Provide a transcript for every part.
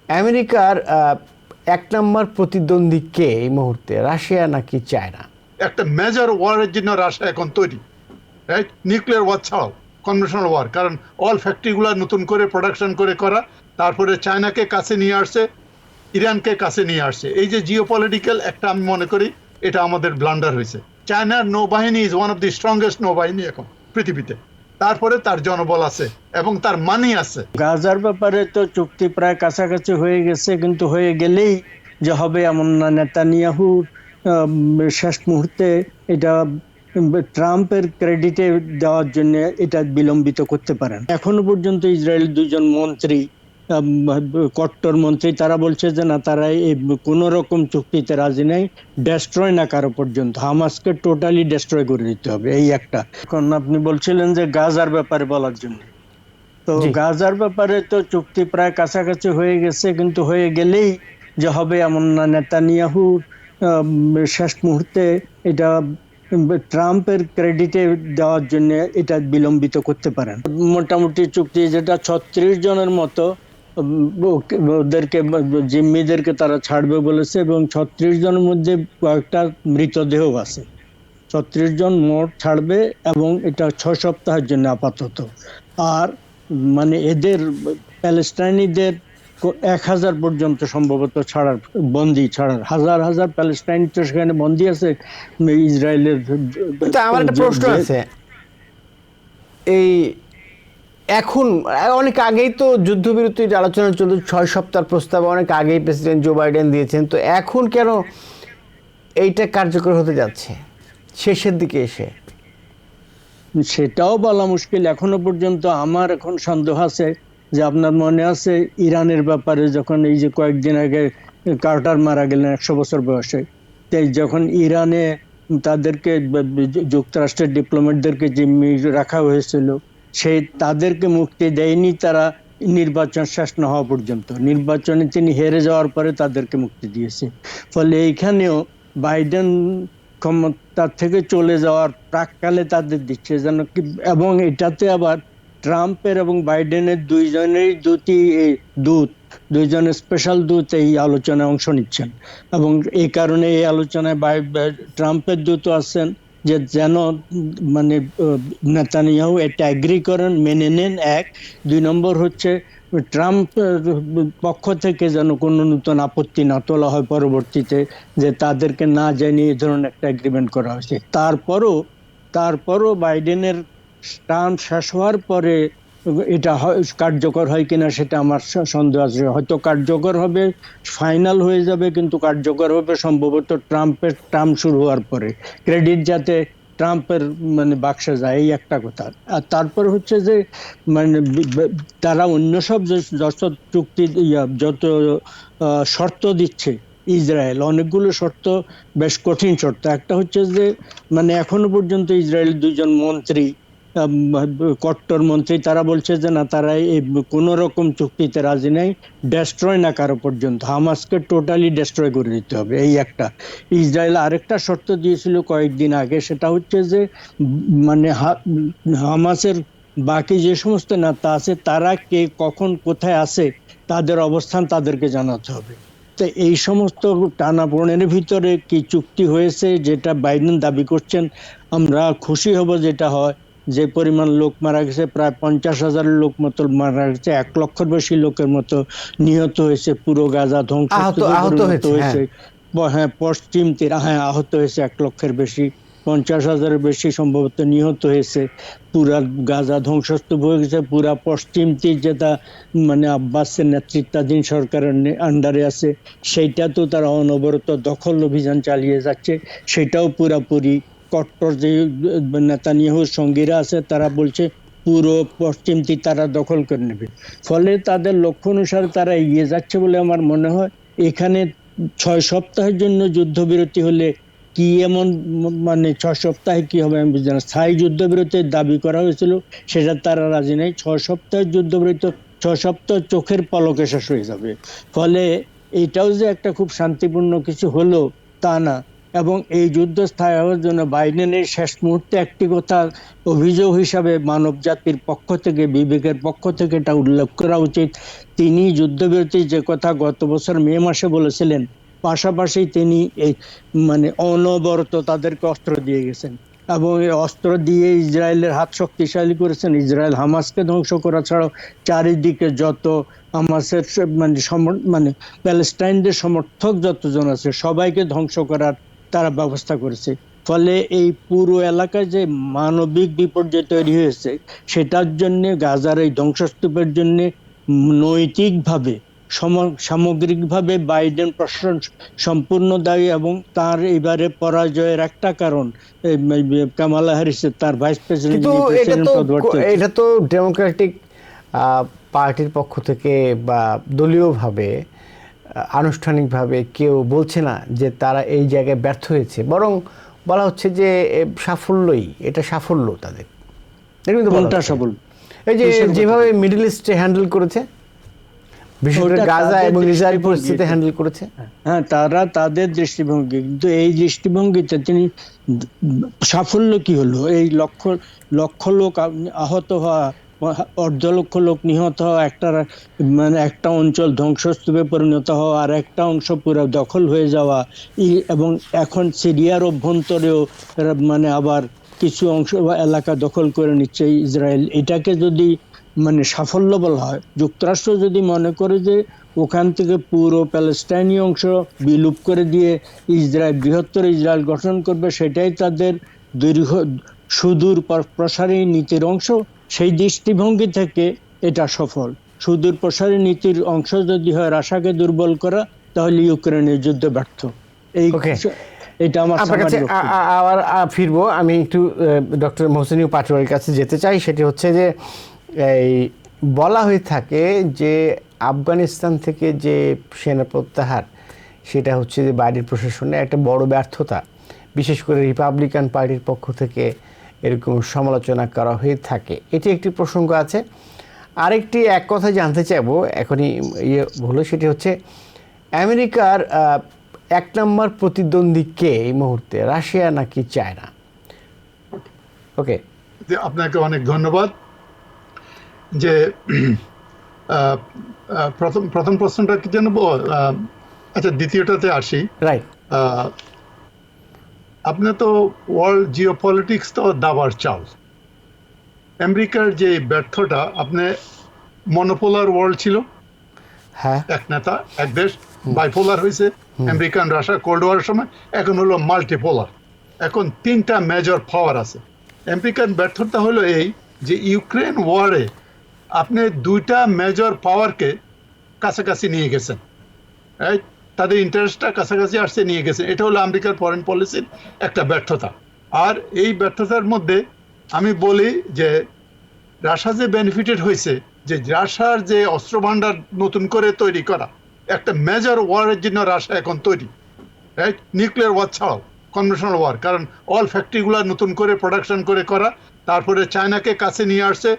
আমেরিকার এক নম্বর প্রতিদ্বন্দ্বী কে এই মুহূর্তে, রাশিয়া নাকি চায়না? একটা মেজর ওয়ারের জন্য রাশিয়া এখন তৈরি, রাইট? নিউক্লিয়ার ওয়ার ছাড়াও কনভেনশনাল ওয়ার, কারণ অল ফ্যাক্টরিগুলো নতুন করে প্রোডাকশন করে করা, তারপরে চায়নাকে কাছে নিয়ে আসছে, ইরানকে কাছে নিয়ে আসছে। এই যে জিওপলিটিক্যাল একটা, আমি মনে করি এটা আমাদের ব্লান্ডার হয়েছে। চায়নার নৌবাহিনী is one of the strongest নৌবাহিনী এখন পৃথিবীতে, তারপরে তার জনবল আছে এবং তার মানি আছে। গাজার ব্যাপারে তো চুক্তি প্রায় কাছাকাছি হয়ে গেছে, কিন্তু হয়ে গেলেই যে হবে এমন না। নেতানিয়াহু শেষ মুহূর্তে এটা ট্রাম্পের ক্রেডিটে দেওয়ার জন্য এটা বিলম্বিত করতে পারেন। এখনো পর্যন্ত ইসরায়েল দুজন মন্ত্রী, কট্টর মন্ত্রী, তারা বলছে যে না, তারা কোন রকম চুক্তিতে রাজি নাই, ডেস্ট্রয় না কারো পর্যন্ত, হামাসকে টোটালি ডেস্ট্রয় করে দিতে হবে, এই একটা। এখন আপনি বলছিলেন যে গাজার ব্যাপারে বলার জন্য, তো গাজার ব্যাপারে তো চুক্তি প্রায় কাছাকাছি হয়ে গেছে, কিন্তু হয়ে গেলেই যে হবে এমন না। নেতানিয়াহু শেষ মুহূর্তে এটা ট্রাম্পের ক্রেডিটে দেওয়ার জন্য এটা বিলম্বিত করতে পারেন। মোটামুটি চুক্তি যেটা 36 জনের মতো ওদেরকে, জিম্মিদেরকে তারা ছাড়বে বলেছে, এবং 36 জনের মধ্যে কয়েকটা মৃতদেহ আছে। 36 জন মোট ছাড়বে, এবং এটা 6 সপ্তাহের জন্য আপাতত। আর মানে এদের প্যালেস্টাইনিদের 1000 পর্যন্ত সম্ভবত ছাড়ার, বন্দি ছাড়ার, হাজার হাজার প্যালেস্টাইন তো সেখানে বন্দি আছে ইসরায়েলের। আমার একটা প্রশ্ন আছে, এই এখন অনেক আগেই তো যুদ্ধবিরতির আলোচনা চলছে, 6 সপ্তাহ প্রস্তাব অনেক আগেই প্রেসিডেন্ট জো বাইডেন দিয়েছেন, তো এখন কেন এইটা কার্যকর হতে যাচ্ছে শেষের দিকে এসে? সেটাও বলা মুশকিল এখনো পর্যন্ত। আমার এখন সন্দেহ আছে যে, আপনার মনে আছে ইরানের ব্যাপারে যখন এই যে কয়েকদিন আগে কার্টার মারা গেলেন 100 বছর বয়সে, তাই যখন ইরানে তাদেরকে যুক্তরাষ্ট্রের ডিপ্লোম্যাটদেরকে জিম্মি রাখা হয়েছিল, সেই তাদেরকে মুক্তি দেয়নি তারা নির্বাচন শেষ না হওয়া পর্যন্ত। নির্বাচনে তিনি হেরে যাওয়ার পরে তাদেরকে মুক্তি দিয়েছে। ফলে এইখানেও বাইডেন ক্ষমতা থেকে চলে যাওয়ার প্রাককালে তাদের দিচ্ছে যেন কি, এবং এটাতে আবার ট্রাম্পের এবং বাইডেনের দুইজনেরই দুইজনের স্পেশাল দূত এই আলোচনায় অংশ নিচ্ছেন, এবং এই কারণে এই আলোচনায় ট্রাম্পের দূত আছেন যে যেন মানে নেতানিয়াহু এটা এগ্রি করেন, মেনে নেন, এক। 2 নম্বর হচ্ছে ট্রাম্প পক্ষ থেকে যেন কোনো নতুন আপত্তি না তোলা হয় পরবর্তীতে, যে তাদেরকে না জানিয়ে এই ধরনের একটা এগ্রিমেন্ট করা হয়েছে। তারপরও বাইডেনের টার্ম শেষ হওয়ার পরে এটা কার্যকর হয় কিনা সেটা আমার সন্দেহ আছে। হয়তো কার্যকর হবে, ফাইনাল হয়ে যাবে, কিন্তু কার্যকর হবে সম্ভবত ট্রাম্পের টার্ম শুরু হওয়ার পরে, ক্রেডিট যাতে ট্রাম্পের মানে বাক্সে যায়, এই একটা কথা। আর তারপর হচ্ছে যে মানে তারা অন্য সব যত চুক্তি, যত শর্ত দিচ্ছে ইসরায়েল, অনেকগুলো শর্ত বেশ কঠিন শর্ত। একটা হচ্ছে যে মানে এখনো পর্যন্ত ইসরায়েল দুজন মন্ত্রী, কট্টর মন্ত্রী, তারা বলছে যে না, তারা কোন রকম চুক্তিতে রাজি নাই, ডেস্ট্রয় না কারো পর্যন্ত, হামাসকে টোটালি ডেস্ট্রয় করে দিতে হবে, এই একটা। ইসরায়েল আরেকটা শর্ত দিয়েছিল কয়েকদিন আগে, সেটা হচ্ছে যে মানে হামাসের বাকি যে সমস্ত নেতা আছে তারা কে কখন কোথায় আছে, তাদের অবস্থান তাদেরকে জানাতে হবে। তো এই সমস্ত টানাপোড়েনের ভিতরে কি চুক্তি হয়েছে, যেটা বাইডেন দাবি করছেন আমরা খুশি হব যেটা হয়। যে পরিমাণ লোক মারা গেছে, প্রায় 50,000 লোক মতো মারা গেছে, 1 লক্ষের বেশি লোকের মতো নিহত হয়েছে, পুরো গাজা ধ্বংস হয়েছে। হ্যাঁ, পশ্চিম তীরে আহত হয়েছে 1 লক্ষের বেশি, 50,000-এর বেশি সম্ভবত নিহত হয়েছে। পুরা গাজা ধ্বংসস্তূপ হয়ে গেছে। পুরা পশ্চিম তীর যেটা মানে আব্বাসের নেতৃত্বাধীন সরকারের আন্ডারে আছে, সেইটা তো তারা অনবরত দখল অভিযান চালিয়ে যাচ্ছে, সেটাও পুরাপুরি কট্টর যে নেতানিয়াহুর সঙ্গীরা আছে তারা বলছে পুরো পশ্চিম তীর তারা দখল করে নেবে। ফলে তাদের লক্ষ্য অনুসারে তারা এগিয়ে যাচ্ছে বলে আমার মনে হয়। এখানে 6 সপ্তাহের জন্য যুদ্ধবিরতি হলে কি এমন, মানে 6 সপ্তাহে কি হবে আমি বুঝি না। স্থায়ী যুদ্ধবিরতির দাবি করা হয়েছিল, সেটা তারা রাজি নেই। 6 সপ্তাহের যুদ্ধবিরতি 6 সপ্তাহ চোখের পলকে শেষ হয়ে যাবে। ফলে এটাও যে একটা খুব শান্তিপূর্ণ কিছু হলো তা না। এবং এই যুদ্ধ স্থায়ী হওয়ার জন্য বাইডেনের শেষ মুহূর্তে একটি কথা অভিযোগ হিসাবে মানব জাতির পক্ষ থেকে, বিবেকের পক্ষ থেকে এটা উল্লেখ করা উচিত। তিনি যুদ্ধবিরতির যে কথা গত বছর মে মাসে বলেছিলেন, পাশাপাশি তিনি এই মানে অনবরত তাদেরকে অস্ত্র দিয়ে গেছেন এবং এই অস্ত্র দিয়ে ইসরায়েলের হাত শক্তিশালী করেছেন। ইসরায়েল হামাসকে ধ্বংস করা ছাড়াও চারিদিকে যত হামাসের মানে প্যালেস্টাইনদের সমর্থক যতজন আছে সবাইকে ধ্বংস করার তারা ব্যবস্থা করেছে। ফলে এই পুরো এলাকায় যে মানবিক বিপর্যয় তৈরি হয়েছে সেটার জন্য, গাজার এই ধ্বংসস্তূপের জন্য নৈতিকভাবে সামগ্রিকভাবে বাইডেন প্রশাসন সম্পূর্ণ দায়ী। এবং তার এবারে পরাজয়ের একটা কারণ কামালা হ্যারিসের, তার ভাইস প্রেসিডেন্ট, এটা তো ডেমোক্রেটিক পার্টির পক্ষ থেকে বা দলীয়ভাবে আনুষ্ঠানিকভাবে কেউ বলছে না যে তারা এই জায়গায় ব্যর্থ হয়েছে, বরং বলা হচ্ছে যে এটা সাফল্য তাদের। সাফল্য এই যে যেভাবে মিডল ইস্টে হ্যান্ডেল করেছে, বিশেষ করে গাজা এবং ইসরায়েল পরিস্থিতি হ্যান্ডেল করেছে, হ্যাঁ, তারা তাদের দৃষ্টিভঙ্গি। কিন্তু এই দৃষ্টিভঙ্গিতে তিনি সাফল্য কি হলো? এই লক্ষ লক্ষ লোক আহত হওয়া, অর্ধ লক্ষ লোক নিহত হওয়া, একটা অঞ্চল ধ্বংসস্তূপে পরিণত হওয়া, আর একটা অংশ পুরো দখল হয়ে যাওয়া, এবং এখন সিরিয়ার অভ্যন্তরেও আবার কিছু অংশ এলাকা দখল করে নিচ্ছে ইসরায়েল। এটাকে যদি সাফল্য বলা হয়, যুক্তরাষ্ট্র যদি মনে করে যে ওখান থেকে পুরো প্যালেস্টাইনি অংশ বিলুপ করে দিয়ে বৃহত্তর ইসরায়েল গঠন করবে, সেটাই তাদের সুদূর প্রসারী নীতির অংশ, সেই দৃষ্টিভঙ্গি থেকে এটা সফল। সুদূর প্রসারী নীতির অংশ যদি হয় রাশাকে দুর্বল করা, তাহলে ইউক্রেনের যুদ্ধ ব্যর্থ। এটা আমার কাছে আবার ফিরবো। আমি একটু ডক্টর মোহসিন পাটোয়ারির কাছে যেতে চাই। সেটি হচ্ছে যে এই বলা হয়ে থাকে যে আফগানিস্তান থেকে যে সেনা প্রত্যাহার, সেটা হচ্ছে যে বাইডেন প্রশাসনের একটা বড় ব্যর্থতা। বিশেষ করে রিপাবলিকান পার্টির পক্ষ থেকে এরকম সমালোচনা করা হয়ে থাকে। এটি একটি প্রসঙ্গ আছে। আরেকটি এক কথা জানতে চাইবো, এখনই হলো, সেটি হচ্ছে আমেরিকার 1 নম্বর প্রতিদ্বন্দ্বী কে এই মুহূর্তে, রাশিয়া নাকি চায়না? ওকে, আপনাকে অনেক ধন্যবাদ। যে প্রথম প্রশ্নটা কি জানবো? আচ্ছা, দ্বিতীয়টাতে আসি। রাইট। আপনি তো ওয়ার্ল্ড জিওপলিটিক্স তো দাবার চাল। আমেরিকার যে ব্যর্থটা, আপনি মনোপোলার ওয়ার্ল্ড ছিল, হ্যাঁ, এক নেতা এক দেশ, বাইপোলার হয়েছে আমেরিকান রাশিয়া কোল্ড ওয়ারের সময়, এখন হলো মাল্টিপোলার। এখন 3টা মেজর পাওয়ার আছে। আমেরিকান ব্যর্থতা হলো এই যে ইউক্রেন ওয়ারে আপনি 2টা মেজর পাওয়ারকে কাছাকাছি নিয়ে গেছেন, রাইট? তাদের ইন্টারেস্টটা কাছাকাছি আসছে, নিয়ে গেছেন। এটা হলো আমেরিকার ফরেন পলিসির একটা ব্যর্থতা। আর এই ব্যর্থতার মধ্যে আমি বলি যে রাশিয়া যে বেনিফিটেড হয়েছে, যে রাশিয়ার যে অস্ত্র ভান্ডার নতুন করে তৈরি করা, একটা মেজর ওয়ারের জন্য রাশিয়া এখন তৈরি, রাইট? নিউক্লিয়ার ওয়ার ছাড়াও কনভেনশনাল ওয়ার, কারণ অল ফ্যাক্টরিগুলো নতুন করে প্রোডাকশন করে করা, তারপরে চায়নাকে কাছে নিয়ে আসছে,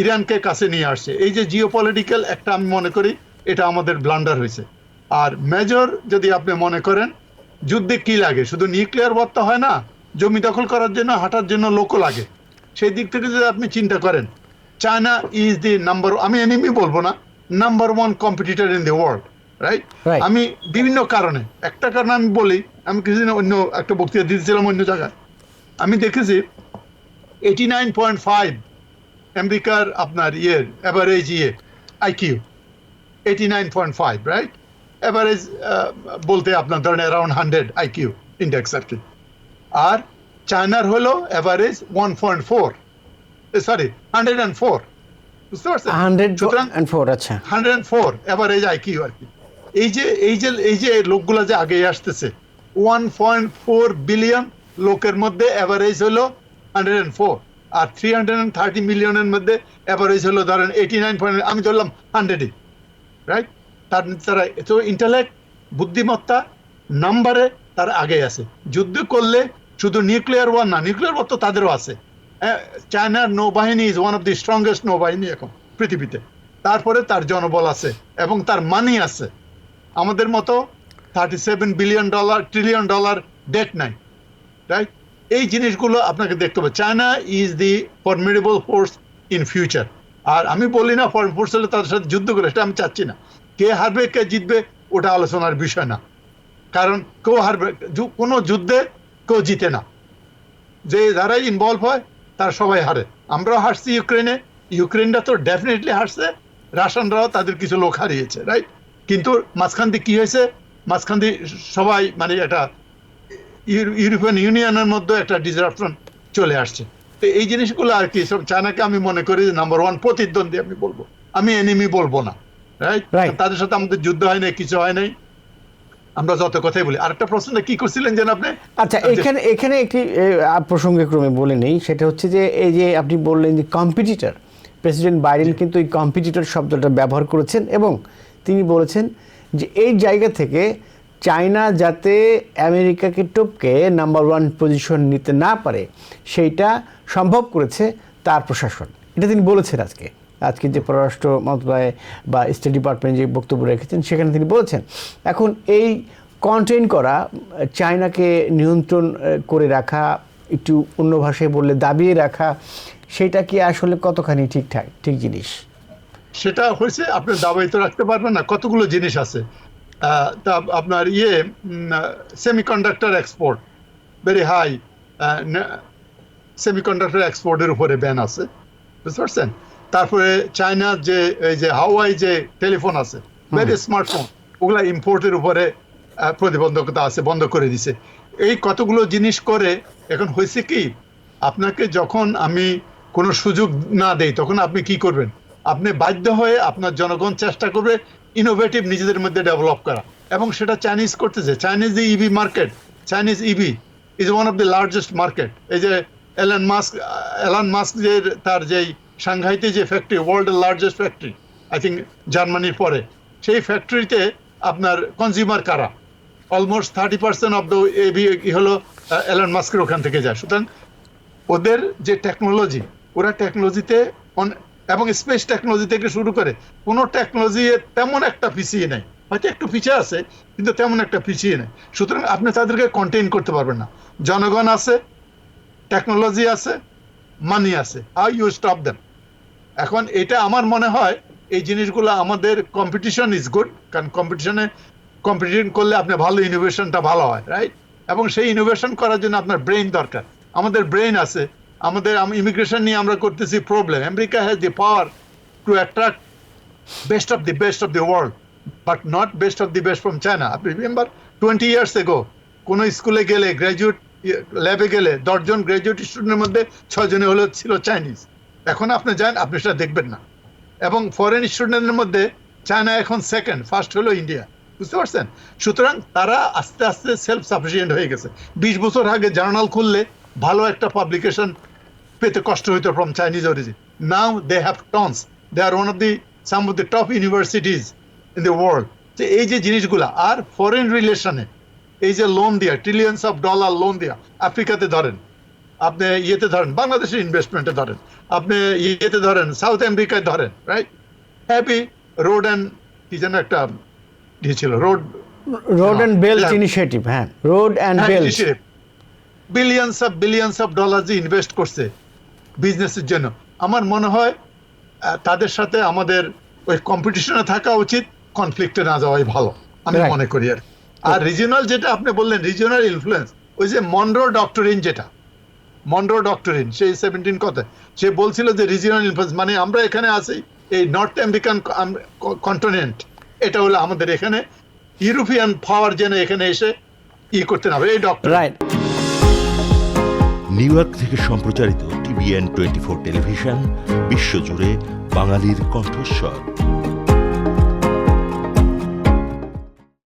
ইরানকে কাছে নিয়ে আসছে। এই যে জিওপলিটিক্যাল একটা, আমি মনে করি এটা আমাদের ব্লান্ডার হয়েছে। আর মেজর যদি আপনি মনে করেন, যুদ্ধে কি লাগে, শুধু নিউক্লিয়ার ওয়ার তো হয় না, জমি দখল করার জন্য, হাঁটার জন্য লোকও লাগে। সেই দিক থেকে যদি আপনি চিন্তা করেন, চায়না ইজ দি নাম্বার, আমি এনিমি বলবো না, number 1 competitor in the world, right? আমি বিভিন্ন কারণে, একটা কারণ আমি বলি, আমি কিছুদিন অন্য একটা বক্তৃতা দিতেছিলাম অন্য জায়গায়, আমি দেখেছি 89.5 আমেরিকার আপনার এভারেজ আইকিউ 89.5, রাইট? এভারেজ বলতে আপনার ধরেন অ্যারাউন্ড 100 আইকিউ ইন্ডেক্স আর কি। আর চায়নার হলো এভারেজ 1.4, সরি 104, বুঝতে পারছেন? 104, আচ্ছা 104 এভারেজ আইকিউ আর কি। এই যে লোকগুলা যে আগে আসতেছে, 1.4 বিলিয়ন লোকের মধ্যে এভারেজ হলো 104, আর 330 মিলিয়নের মধ্যে এভারেজ হলো ধরেন 89, আমি ধরলাম 100, রাইট? তারা তো ইন্টেলেক্ট, বুদ্ধিমত্তা, নাম্বারে তার আগে আছে। যুদ্ধ করলে শুধু নিউক্লিয়ার ওয়ার না, নিউক্লিয়ার ওয়ার তো তাদেরও আছে। চায়নার নৌবাহিনী is one of the strongest নৌবাহিনী এখন পৃথিবীতে। তারপরে তার জনবল আছে এবং তার মানি আছে। আমাদের মতো $37 ট্রিলিয়ন ডেট নাই, রাইট? এই জিনিসগুলো আপনাকে দেখতে হবে। China is the formidable force in future. আর আমি বলি না ফরেন ফোর্স হলে তাদের সাথে যুদ্ধ করে, সেটা আমি চাচ্ছি না। কে হারবে কে জিতবে ওটা আলোচনার বিষয় না, কারণ কেউ হারবে, কোনো যুদ্ধে কেউ জিতে না। যে যারাই ইনভলভ হয় তারা সবাই হারে। আমরাও হারছি ইউক্রেনে, ইউক্রেনটা তো ডেফিনেটলি হারছে, রাশিয়ানরাও তাদের কিছু লোক হারিয়েছে, রাইট? কিন্তু মাঝখান দিয়ে কি হয়েছে, মাঝখান দিয়ে সবাই মানে একটা ইউরোপিয়ান ইউনিয়নের মধ্যে একটা ডিসরাপশন চলে আসছে। তো এই জিনিসগুলো আর কি, সব চায়নাকে আমি মনে করি নাম্বার ওয়ান প্রতিদ্বন্দ্বী আমি বলবো, আমি এনিমি বলবো না, রাইট? তাদের সাথে আমাদের যুদ্ধ হয় নাই, কিছু হয় নাই, আমরা যত কথাই বলি। আরেকটা প্রশ্নটা কি করছিলেন যেন আপনি? আচ্ছা, এখানে একটি প্রসঙ্গে ক্রমে বলে নেই, সেটা হচ্ছে যে এই যে আপনি বললেন যে কম্পিটিটর, প্রেসিডেন্ট বাইডেন কিন্তু এই কম্পিটিটর শব্দটা ব্যবহার করেছেন এবং তিনি বলেছেন যে এই জায়গা থেকে চায়না যাতে আমেরিকাকে টপকে নাম্বার ওয়ান পজিশন নিতে না পারে সেইটা সম্ভব করেছে তার প্রশাসন। এটা তিনি বলেছেন আজকে যে পররাষ্ট্র মন্ত্রণালয় বা স্টেট ডিপার্টমেন্ট যে বক্তব্য রেখেছেন সেখানে তিনি বলেছেন। এখন এই কন্টেইন করা, চায়নাকে নিয়ন্ত্রণ করে রাখা, একটু অন্য ভাষায় বললে দাবিয়ে রাখা, সেটা কি আসলে কতখানি ঠিক জিনিস? সেটা হয়েছে, আপনি দাবাই তো রাখতে পারবেন না, কতগুলো জিনিস আছে। তা আপনার semiconductor export very high, semiconductor এক্সপোর্টের উপরে ব্যান আছে, বুঝতে পারছেন? তারপরে চায়নার যে এই যে হাওয়াই যে টেলিফোন আছে, ভেরি স্মার্টফোন, ওগুলা ইম্পোর্টের উপরে প্রতিবন্ধকতা আছে, বন্ধ করে দিছে। এই কতগুলো জিনিস করে এখন হয়েছে কি, আপনাকে যখন আমি কোনো সুযোগ না দেই তখন আপনি কি করবেন? আপনি বাধ্য হয়ে আপনার জনগণ চেষ্টা করবে ইনোভেটিভ নিজেদের মধ্যে ডেভেলপ করা, এবং সেটা চাইনিজ করতেছে। চাইনিজ যে EV market, Chinese EV is one of the largest market. এই যে এলন মাস্ক যে তার যেই সাংহাইতে যে ফ্যাক্টরি, ওয়ার্ল্ডের লার্জেস্ট ফ্যাক্টরি, আই থিঙ্ক জার্মানির পরে, সেই ফ্যাক্টরিতে আপনার কনজিউমার কারা, অলমোস্ট 30% অফ দ্য এভি হলো এলন মাস্কের ওখান থেকে যায়। সুতরাং ওদের যে টেকনোলজি, ওরা টেকনোলজিতে এবং স্পেস টেকনোলজি থেকে শুরু করে কোনো টেকনোলজি তেমন একটা পিছিয়ে নেই, হয়তো একটু পিছিয়ে আছে কিন্তু তেমন একটা পিছিয়ে নেই। সুতরাং আপনি তাদেরকে কন্টেইন করতে পারবেন না। জনগণ আছে, টেকনোলজি আছে, মানি আছে, হাউ ইউ স্টপ দেম? এখন এটা আমার মনে হয় এই জিনিসগুলো আমাদের, কম্পিটিশন ইজ গুড, কারণ কম্পিটিশন করলে আপনি ভালো ইনোভেশনটা ভালো হয়, রাইট? এবং সেই ইনোভেশন করার জন্য আপনার ব্রেইন দরকার। আমাদের ব্রেইন আছে, ইমিগ্রেশন নিয়ে আমরা করতেছি problem. America has the power two attract best of the world, but not best of the best from China. আপনি রিমেম্বার 20 years ago কোনো স্কুলে গেলে, গ্র্যাজুয়েট ল্যাবে গেলে 10 জন গ্র্যাজুয়েট স্টুডেন্টের মধ্যে 6 জনে ছিল চাইনিজ। এখন আপনি যান, আপনি সেটা দেখবেন না। এবং ফরেন স্টুডেন্টের মধ্যে চায়না এখন সেকেন্ড, ফার্স্ট হলো ইন্ডিয়া, বুঝতে পারছেন? সুতরাং তারা আস্তে আস্তে সেলফ সাফিসিয়েন্ট হয়ে গেছে। 20 বছর আগে জার্নাল খুললে ভালো একটা পাবলিকেশন পেতে কষ্ট হইতো from Chinese origin. Now they have tons, they are some of the top universities in the world. তো এই যে জিনিসগুলা, আর ফরেন রিলেশনে এই যে লোন দেওয়া, ট্রিলিয়নস অফ ডলার লোন দেওয়া, আফ্রিকাতে ধরেন, আপনি ইয়েতে ধরেন, বাংলাদেশের ইনভেস্টমেন্টে ধরেন, আপনি ইয়েতে ধরেন, সাউথ আমেরিকায় ধরেন, রাইট? হ্যাপি রোড অ্যান্ড কি যেন একটা দিয়েছিল, রোড অ্যান্ড বেল্ট ইনিশিয়েটিভ, হ্যাঁ, road and belt, billions of dollar যে ইনভেস্ট করছে বিজনেসের জন্য। আমার মনে হয় তাদের সাথে আমাদের ওই কম্পিটিশনে থাকা উচিত, কনফ্লিক্টে না যাওয়াই ভালো, আমি মনে করি। আর রিজিওনাল যেটা আপনি বললেন, রিজিওনাল ইনফ্লুয়েন্স, ওই যে মনরো ডক্টরিন সেই 17 কথা, সে বলছিল যে রিজিওনাল ইনফ্লুয়েন্স মানে আমরা এখানে আছি, এই নর্থ আমেরিকান কন্টিনেন্ট, এটা হলো আমাদের এখানে ইউরোপিয়ান পাওয়ার যেন এখানে এসে করতে না হবে, এই ডক্টর। রাইট। নিউ ইয়র্ক থেকে সম্প্রচারিত TVN 24 টেলিভিশন, বিশ্বজুড়ে বাঙালির কণ্ঠস্বর।